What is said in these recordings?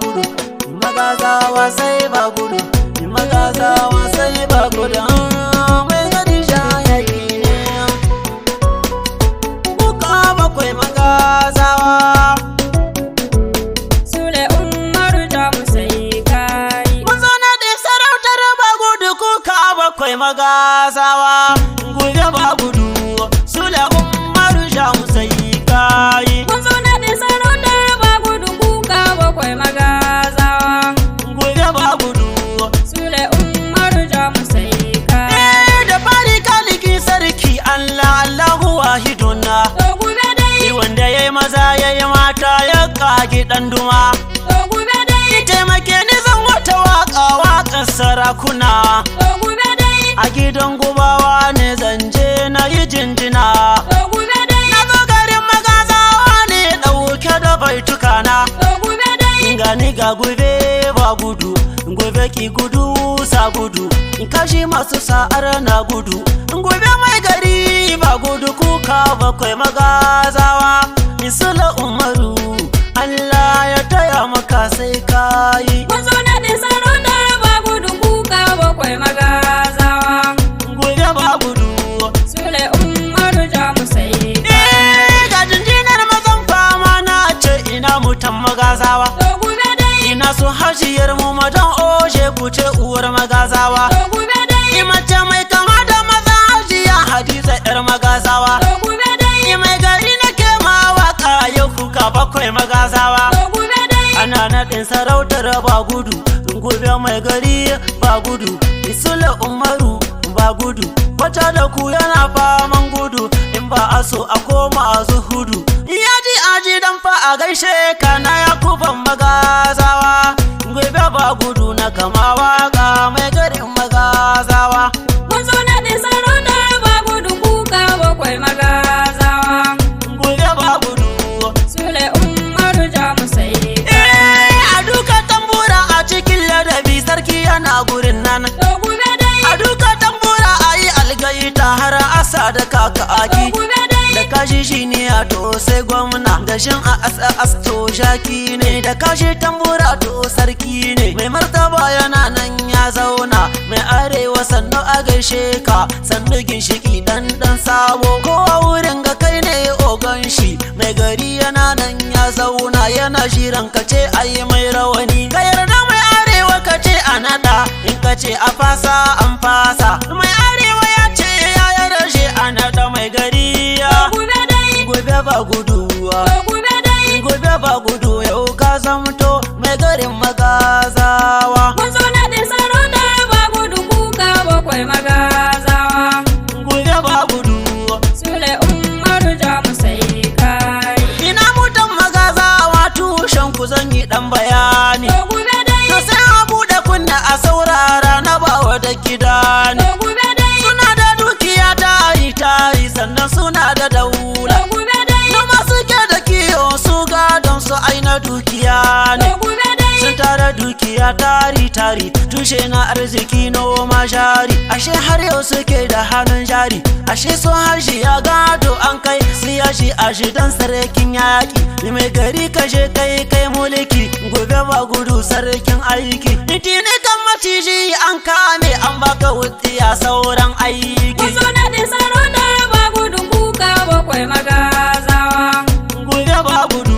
gudu, magazawa sai ba gudu, magazawa sai ba gudu. Mai gari shayaki ne, kuka bakwai magazawa. Sule Umaru Jamusai kayi. Mun zo na ɗin sarautar ba gudu, kuka bakwai magazawa. Gobe ba gudu, Sule Umaru Jamusai kayi. Mun zo na ɗin sarautar ba gudu, kuka bakwai magazawa. Gobe ba gudu, Sule Umaru Jamusai kayi. da fari kaliki sarki Allah, Allahu wahiduna. To gobe dai, Wanda yayi maza yayi mata ya kage ɗan duma. to gobe dai, Taimake ni zan wata waka, waƙar sarakuna. to gobe dai, A gidan gubawa ne zan je na yi jinjina. to gobe dai, Na zo garin magazawa ne ɗauke da baitukana. to gobe dai, Gani ga gobe ba gudu, gobe ki gudu sa gudu. In kashi masu sa'ar na gudu, gobe mai gari ba gudu, kuka bakwai magazawa. Sule Umaru, Allah ya taya maka sai kayi. mun zo na ɗin sarautar ba gudu, kuka bakwai magazawa. Gobe ba gudu. Sule Umaru Jamusai kayi. Ga jinjinar mazan fama na ce ina mutan magazawa. To gobe dai, Ina so hajiyar mu madan oje ku ce uwar magazawa. to gobe dai, Mace mai kama da maza hajiya Hadiza yar magazawa. to gobe dai, Mai gari nake ma waka yau kuka bakwai magazawa. to gobe dai, Ana naɗin sarautar ba gudu, gobe mai gari ba gudu. Sule Umaru ba gudu, wata da ku yana faman gudu, in ba a so a koma a zuhudu. Yaji aji dan fa a gaishe ka na Yakuban magazawa. Gobe ba gudu na kama waka mai garin magazawa. mun zo na ɗin sarautar ba gudu, kuka bakwai magazawa. Gobe ba gudu. Sule Umaru Jamusai kayi. A duka tambura a cikin ladabi sarki yana gurin nan. To gobe dai, A duka tambura a yi algaita har asa da kaka to aki. gobe dai, Da kashi shi ne a to sai gwamna, gashin a asto shaki ne, da kashi tambura to sarki ne. Mai martaba yana nan ya zauna, mai arewa sannu a gaishe ka, sannu ginshiki dan sabo. Kowa wurin ga kai ne ogan shi, mai gari yana nan ya zauna, yana shirin ka ce ayi mai rawani. Ka yarda mai arewa ka ce a nada, in ka ce a fasa an fasa. Mai arewa ya ce ya yarda shi a nada mai gari ya. to gobe dai, Gobe ba gudu, to gobe dai, gobe ba gudu, yau ka zamto mai garin magazawa. mun zo na ɗin sarautar ba gudu, kuka bakwai magazawa. Gobe ba gudu, Sule Umaru Jamusai kayi. ina mutan magazawa tushen ku zan yi dan bayani. To gobe dai, To sai a buɗe kunna a saurara na bawa da gida ne. to gobe dai, Suna da dukiya tari sannan suna da daula. to gobe dai, Noma suke da kiyo su gadon su aina dukiya to ne. gobe dai, Sun tara dukiya tari tushe na arziki noma jari. Ashe har yau suke da hannun jari, ashe sun harshe ya gado an kai siya shi a shi dan sarkin yaki. Mai gari kashe kai mulki, gobe ba gudu sarkin aiki. Tini kan maciji an kame an baka wutsiya sauran aiki. mun zo na ɗin sarautar ba gudu, kuka bakwai magazawa. Gobe ba gudu.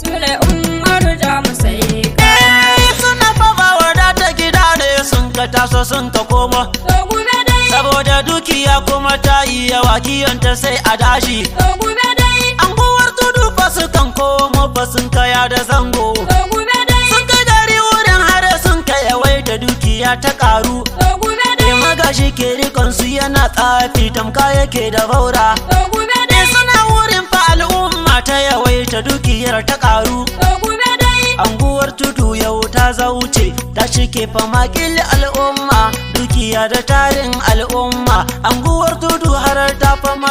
Sule Umaru Jamusai kayi. Suna fafa wadata gida ne sun ka taso sun ka komo. To gobe dai, Saboda dukiya kuma ta yi yawa kiyanta sai a dashi. to gobe dai, Anguwar tudu fa su kan komo fa sun kaya da zango. to gobe dai, Sun kai gari wurin hare sun kai yawaita dukiya ta karu. to gobe dai, Magashi ke rikon su yana tsafi tamka yake da baura. to gobe dai, Suna wurin fa al'umma ta yawaita dukiyar ta karu. to gobe dai, Anguwar tudu yau ta zauce ta shike fama kili al'umma, dukiya da tarin al'umma. Anguwar tudu har ta fama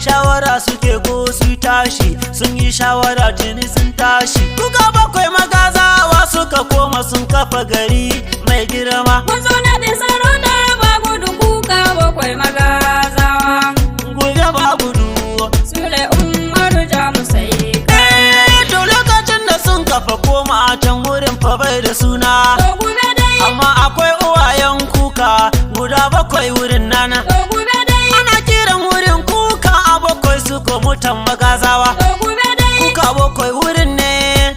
shawara suke go su tashi, sun yi shawara tuni sun tashi. Kuka bakwai magazawa suka koma sun kafa gari mai girma. mun zo na ɗin sarautar ba gudu, kuka bakwai magazawa. Gobe ba gudu. Sule Umaru Jamusai To lokacin da sun kafa koma a can wurin fa suna to gube dai, amma akwai uwayen kuka guda 7 wurin nana. to gube dai, Ana kiran wurin kuka a 7 suko mutan magazawa. to gube dai, Kuka 7 wurin ne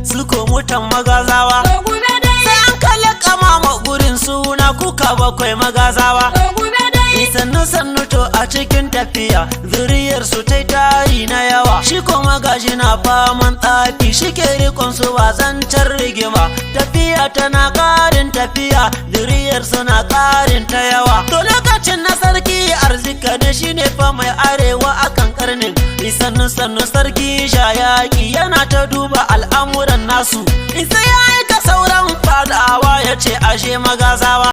suko mutan magazawa. to gube dai, Sai an kalle kamama gurin suna kuka 7 magazawa. to gube dai, Sannu sannu to a cikin tafiya zuriyar su tai tari na yawa. Shi ko magaji na faman tsafi shi ke rikon su ba zancen rigima. Tafiya tana karin tafiya zuriyar su na karin ta yawa. To lokacin na sarki arzika da shi ne fa mai arewa akan karnin. Sannu sannu sarki shayaki yana ta duba al'amuran nasu. Isa ya yi ta sauran fadawa ya ce ashe magazawa.